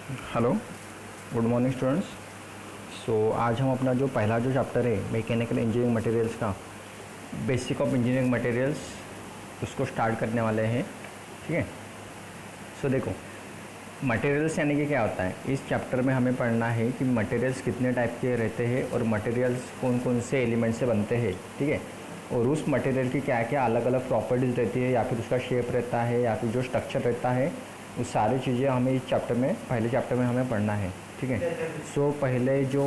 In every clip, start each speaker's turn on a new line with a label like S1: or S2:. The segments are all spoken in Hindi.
S1: Hello, good morning students. आज हम अपना जो पहला जो चैप्टर है मैकेनिकल इंजीनियरिंग मटेरियल्स का बेसिक ऑफ इंजीनियरिंग मटेरियल्स उसको स्टार्ट करने वाले हैं। ठीक है। देखो, मटेरियल्स यानी कि क्या होता है। इस चैप्टर में हमें पढ़ना है कि मटेरियल्स कितने टाइप के रहते हैं और मटेरियल्स कौन कौन से एलिमेंट से बनते हैं। ठीक है। और उस मटेरियल की क्या क्या अलग अलग प्रॉपर्टीज़ रहती है, या फिर उसका शेप रहता है, या फिर जो स्ट्रक्चर रहता है, वो सारी चीज़ें हमें इस चैप्टर में पहले चैप्टर में हमें पढ़ना है। ठीक है। पहले जो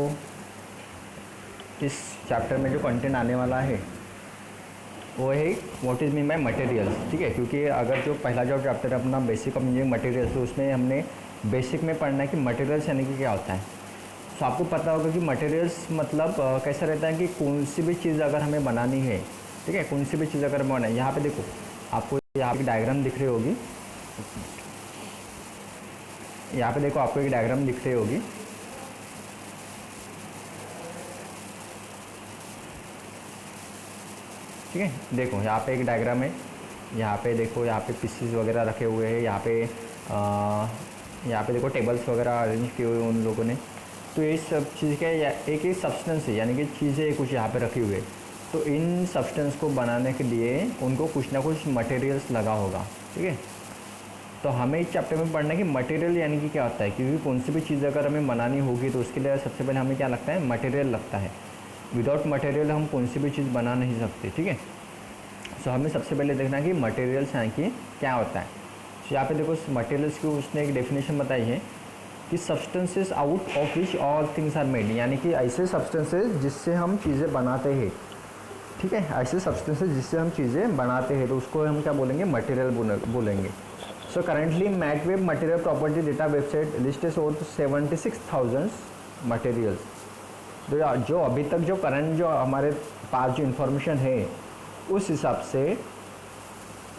S1: इस चैप्टर में जो कंटेंट आने वाला है वो है what is mean by materials. ठीक है। क्योंकि अगर जो पहला जो चैप्टर है अपना बेसिक ऑफ इंजीनियरिंग मटेरियल्स, तो उसमें हमने बेसिक में पढ़ना है कि मटेरियल्स यानी कि क्या होता है। आपको पता होगा कि मटेरियल्स मतलब कैसा रहता है कि कौन सी भी चीज़ अगर हमें बनानी है, ठीक है, कौन सी भी चीज़ अगर बनाना है। यहाँ पे देखो, आपको यहाँ पे डायग्राम दिख रही होगी। यहाँ पे देखो, आपको एक डायग्राम दिख रही होगी। ठीक है। देखो, यहाँ पे एक डायग्राम है। यहाँ पे देखो, यहाँ पे पीसेस वगैरह रखे हुए हैं। यहाँ पे देखो टेबल्स वगैरह अरेंज किए हुए उन लोगों ने। तो ये सब चीज़ क्या है, एक ही सब्सटेंस है, यानी कि चीज़ें कुछ यहाँ पे रखी हुई है। तो इन सब्सटेंस को बनाने के लिए उनको कुछ ना कुछ मटेरियल्स लगा होगा। ठीक है। तो हमें इस चैप्टर में पढ़ना है कि मटेरियल यानी कि क्या होता है। क्योंकि कौन सी भी चीज़ अगर हमें बनानी होगी तो उसके लिए सबसे पहले हमें क्या लगता है, मटेरियल लगता है। विदाउट मटेरियल हम कौन सी भी चीज़ बना नहीं सकते। ठीक है। हमें सबसे पहले देखना है कि मटेरियल्स हैं कि क्या होता है। यहाँ पे देखो, मटेरियल्स की उसने एक डेफिनेशन बताई है कि substances out of which all things are made, यानी कि ऐसे सब्सटेंसेस जिससे हम चीज़ें बनाते हैं। ठीक है। ऐसे सब्सटेंसेस जिससे हम चीज़ें बनाते हैं, तो उसको हम क्या बोलेंगे, मटेरियल बोलेंगे। Currently MatWeb material property data website list over 76,000 materials. तो जो अभी तक जो करंट जो हमारे पास जो इन्फॉर्मेशन है, उस हिसाब से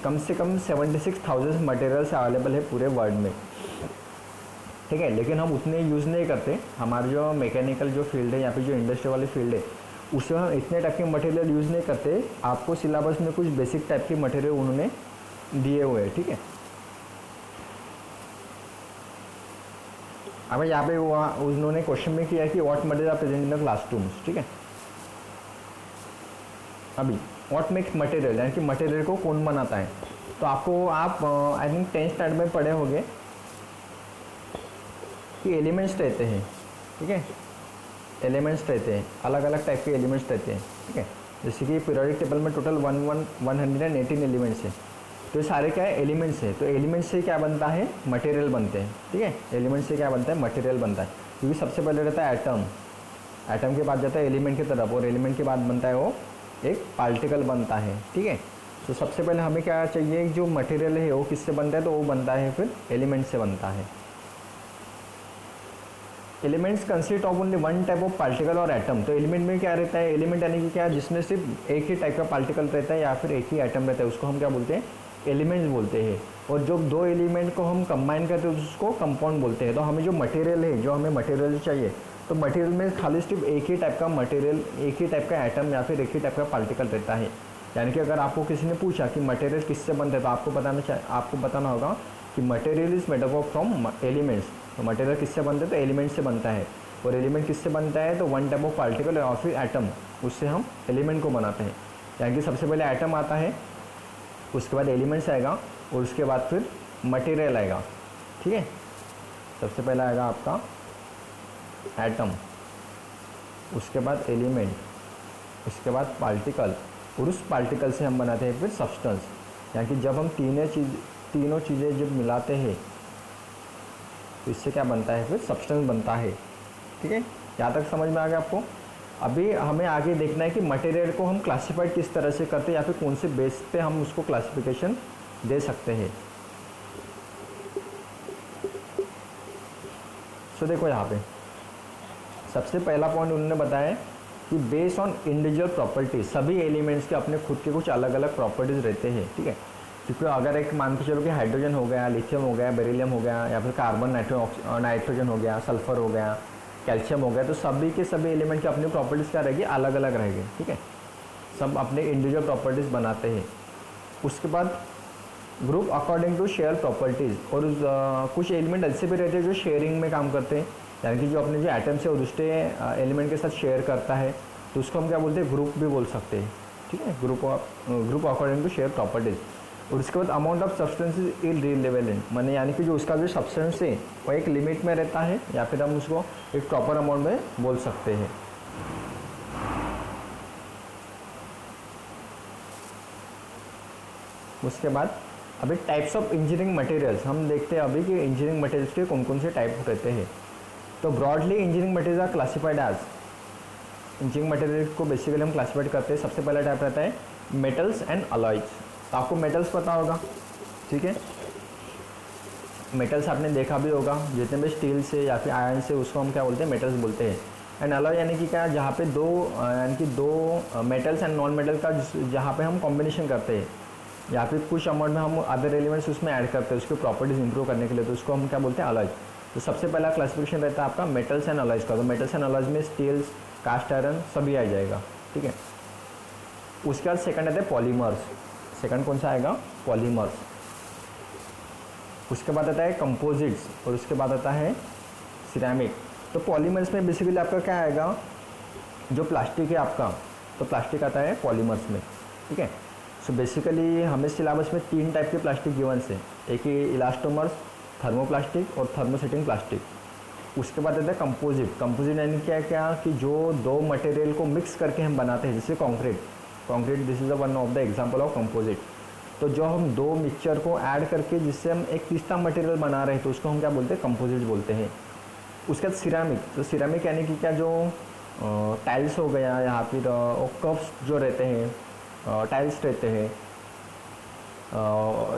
S1: कम 76,000 मटेरियल्स अवेलेबल है पूरे वर्ल्ड में। ठीक है। लेकिन हम उतने यूज़ नहीं करते। हमारे जो मैकेनिकल जो फील्ड है या फिर जो इंडस्ट्री वाली फील्ड है, उसमें हम इतने टाइप के मटेरियल यूज़ नहीं करते। आपको सिलेबस में कुछ बेसिक टाइप के मटेरियल उन्होंने दिए हुए हैं। ठीक है। अब यहाँ पे वहाँ उन्होंने क्वेश्चन में किया कि what material are present in the classrooms. ठीक है। अभी व्हाट मेक्स मटेरियल, यानी कि मटेरियल को कौन बनाता है। तो आपको आप आई थिंक 10th स्टैंडर्ड में पढ़े होंगे कि एलिमेंट्स रहते हैं। ठीक है। एलिमेंट्स रहते हैं, अलग अलग टाइप के एलिमेंट्स रहते हैं। ठीक है। जैसे कि पीरियोडिक टेबल में टोटल 118 एलिमेंट्स है। तो ये सारे क्या है, एलिमेंट्स है। तो एलिमेंट्स से क्या बनता है, मटेरियल बनते हैं। ठीक है। एलिमेंट्स से क्या बनता है, मटेरियल बनता है। क्योंकि सबसे पहले रहता है एटम, एटम के बाद जाता है एलिमेंट की तरफ, और एलिमेंट के बाद बनता है वो एक पार्टिकल बनता है। ठीक है। तो सबसे पहले हमें क्या चाहिए, जो मटेरियल है वो किससे बनता है, तो वो बनता है फिर एलिमेंट से बनता है। Elements consist of only one type of particle और एटम। तो एलिमेंट में क्या रहता है, एलिमेंट यानी कि क्या, जिसमें सिर्फ एक ही टाइप का पार्टिकल रहता है या फिर एक ही एटम रहता है, उसको हम क्या बोलते हैं, एलिमेंट्स बोलते हैं। और जो दो एलिमेंट को हम कंबाइन करते हैं उसको कंपाउंड बोलते हैं। तो हमें जो मटेरियल है, जो हमें मटेरियल चाहिए, तो मटेरियल में खाली सिर्फ एक ही टाइप का मटेरियल, एक ही टाइप का एटम या फिर एक ही टाइप का पार्टिकल रहता है। यानी कि अगर आपको किसी ने पूछा कि मटेरियल किससे बनता है, तो आपको बताना होगा कि material is made up from elements. तो मटेरियल किससे बनता है, तो एलिमेंट से बनता है। और एलिमेंट किससे बनता है, तो वन टाइप ऑफ पार्टिकल और फिर एटम, उससे हम एलिमेंट को बनाते हैं। यानी कि सबसे पहले एटम आता है, उसके बाद एलिमेंट्स आएगा, और उसके बाद फिर मटेरियल आएगा। ठीक है। सबसे पहले आएगा आपका एटम, उसके बाद एलिमेंट, उसके बाद पार्टिकल, और उस पार्टिकल से हम बनाते हैं फिर सब्सटेंस। यानी कि जब हम तीनों चीज़ें जब मिलाते हैं तो इससे क्या बनता है, फिर सब्सटेंस बनता है। ठीक है। यहाँ तक समझ में आ गया आपको। अभी हमें आगे देखना है कि मटेरियल को हम क्लासिफाइड किस तरह से करते हैं, या फिर कौन से बेस पे हम उसको क्लासिफिकेशन दे सकते हैं। देखो, यहाँ पे सबसे पहला पॉइंट उन्होंने बताया कि बेस्ड ऑन इंडिविजुअल प्रॉपर्टीज, सभी एलिमेंट्स के अपने खुद के कुछ अलग अलग प्रॉपर्टीज़ रहते हैं। ठीक है। क्योंकि अगर एक मान के चलो कि हाइड्रोजन हो गया, लिथियम हो गया, बेरिलियम हो गया, या फिर कार्बन नाइट्रोजन हो गया, सल्फर हो गया, कैल्शियम हो गया, तो सभी के सभी एलिमेंट की अपनी प्रॉपर्टीज़ क्या रहेगी, अलग अलग रहेगी। ठीक है। सब अपने इंडिविजुअल प्रॉपर्टीज़ बनाते हैं। उसके बाद group according to share properties, और कुछ एलिमेंट ऐसे भी रहते हैं जो शेयरिंग में काम करते हैं, यानी कि जो अपने जो एटम्स है और दूसरे एलिमेंट के साथ शेयर करता है, तो उसको हम क्या बोलते हैं, ग्रुप भी बोल सकते हैं। ठीक है, group according to share properties. और उसके बाद amount of substance is irrelevant, माने यानी कि जो उसका जो सब्सटेंस है वो एक लिमिट में रहता है, या फिर हम उसको एक प्रॉपर अमाउंट में बोल सकते हैं। उसके बाद अभी टाइप्स ऑफ इंजीनियरिंग मटेरियल्स हम देखते हैं अभी कि इंजीनियरिंग मटेरियल्स के कौन कौन से टाइप रहते हैं। तो broadly engineering materials are classified as, engineering material को बेसिकली हम क्लासिफाइड करते हैं। सबसे पहला टाइप रहता है मेटल्स एंड अलॉयज। तो आपको मेटल्स पता होगा, ठीक है, मेटल्स आपने देखा भी होगा, जितने भी स्टील से या फिर आयरन से, उसको हम क्या बोलते हैं, मेटल्स बोलते हैं। एंड अलॉय यानी कि क्या, जहाँ पे दो मेटल्स एंड नॉन मेटल का जहाँ पे हम कॉम्बिनेशन करते हैं, या फिर कुछ अमाउंट में हम अदर एलिमेंट्स उसमें ऐड करते हैं उसकी प्रॉपर्टीज इंप्रूव करने के लिए, तो उसको हम क्या बोलते हैं, अलॉय। तो सबसे पहला क्लासिफिकेशन रहता है आपका मेटल्स एंड अलॉयज का। तो मेटल्स एंड अलॉयज में स्टील्स, कास्ट आयरन सभी आ जाएगा, ठीक है। उसके बाद सेकंड आता है पॉलीमर्स। सेकंड कौन सा आएगा, पॉलीमर्स। उसके बाद आता है कंपोजिट्स, और उसके बाद आता है सिरेमिक। तो पॉलीमर्स में बेसिकली आपका क्या आएगा, जो प्लास्टिक है आपका, तो प्लास्टिक आता है पॉलीमर्स में, ठीक है। सो बेसिकली हमें सिलेबस में 3 टाइप के प्लास्टिक गिवन्स है, एक ही इलास्टोमर्स, थर्मोप्लास्टिक और थर्मोसेटिंग प्लास्टिक। उसके बाद आता है कंपोजिट। कंपोजिट यानी क्या कि जो दो मटेरियल को मिक्स करके हम बनाते हैं, जैसे concrete this is one of the example of composite. तो जो हम दो मिक्सचर को ऐड करके जिससे हम एक तीसरा मटेरियल बना रहे हैं, तो उसको हम क्या बोलते हैं, कंपोजिट बोलते हैं। उसके बाद सिरेमिक। तो सिरेमिक यानी कि क्या, जो टाइल्स हो गया, या फिर कप्स जो रहते हैं, टाइल्स रहते हैं,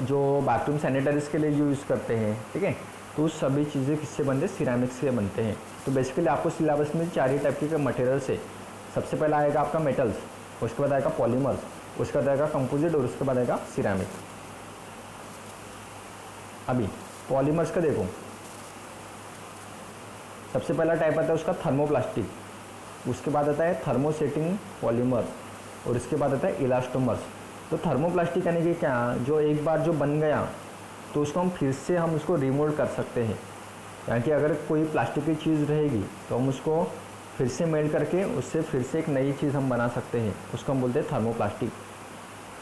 S1: जो बाथरूम सैनिटरीज के लिए यूज़ करते हैं, ठीक है, तो सभी चीज़ें किससे बनते हैं, सिरेमिक से बनते हैं। तो बेसिकली आपको सिलेबस में 4 ही टाइप के मटेरियल्स है। सबसे पहला आएगा आपका मेटल्स, उसके बाद आएगा पॉलीमर्स, उसके बाद आएगा कंपोजिट, और उसके बाद आएगा सिरेमिक। अभी पॉलीमर्स का देखो, सबसे पहला टाइप आता है उसका थर्मोप्लास्टिक, उसके बाद आता है थर्मोसेटिंग पॉलीमर, और इसके बाद आता है इलास्टोमर्स। तो थर्मोप्लास्टिक यानी कि क्या, जो एक बार जो बन गया तो उसको हम फिर से हम उसको रिमोल्ड कर सकते हैं, यानी कि अगर कोई प्लास्टिक की चीज़ रहेगी तो हम उसको फिर से मेल्ट करके उससे फिर से एक नई चीज़ हम बना सकते हैं, उसको हम बोलते हैं थर्मोप्लास्टिक।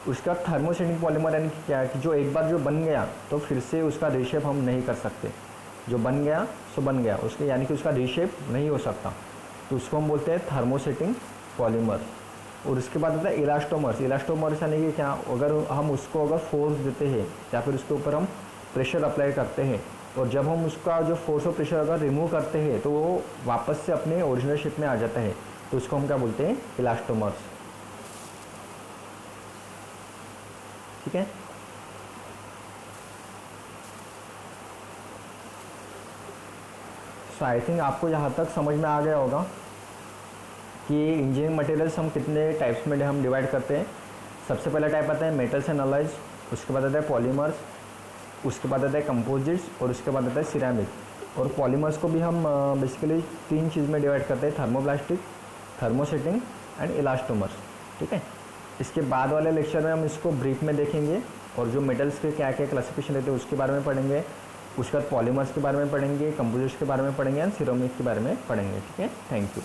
S1: उसका थर्मोसेटिंग पॉलीमर यानी कि क्या है कि जो एक बार जो बन गया तो फिर से उसका रीशेप हम नहीं कर सकते, जो बन गया सो बन गया, उसके यानी कि उसका रीशेप नहीं हो सकता, तो उसको हम बोलते हैं थर्मोसेटिंग पॉलीमर। और उसके बाद आता है इलास्टोमर्स। इलास्टोमर्स यानी कि क्या, अगर हम उसको अगर फोर्स देते हैं या फिर उसके ऊपर हम प्रेशर अप्लाई करते हैं, और जब हम उसका जो फोर्स और प्रेशर अगर रिमूव करते हैं तो वो वापस से अपने ओरिजिनल शेप में आ जाता है, तो उसको हम क्या बोलते हैं, इलास्टोमर्स, ठीक है। सो आई थिंक आपको यहाँ तक समझ में आ गया होगा कि इंजीनियरिंग मटेरियल्स हम कितने टाइप्स में हम डिवाइड करते हैं। सबसे पहला टाइप आता है मेटल्स एंड अलॉयज, उसके बाद आता है पॉलीमर्स, उसके बाद आता है कंपोजिट्स, और उसके बाद आता है सिरेमिक। और पॉलीमर्स को भी हम बेसिकली 3 चीज़ में डिवाइड करते हैं, थर्मोप्लास्टिक, थर्मोसेटिंग एंड इलास्टोमर्स, ठीक है। इसके बाद वाले लेक्चर में हम इसको ब्रीफ में देखेंगे, और जो मेटल्स के क्या क्या क्लासिफिकेशन रहते हैं उसके बारे में पढ़ेंगे, उसके बाद पॉलीमर्स के बारे में पढ़ेंगे, कंपोजिट्स के बारे में पढ़ेंगे, एंड सिरेमिक के बारे में पढ़ेंगे, ठीक है। Thank you.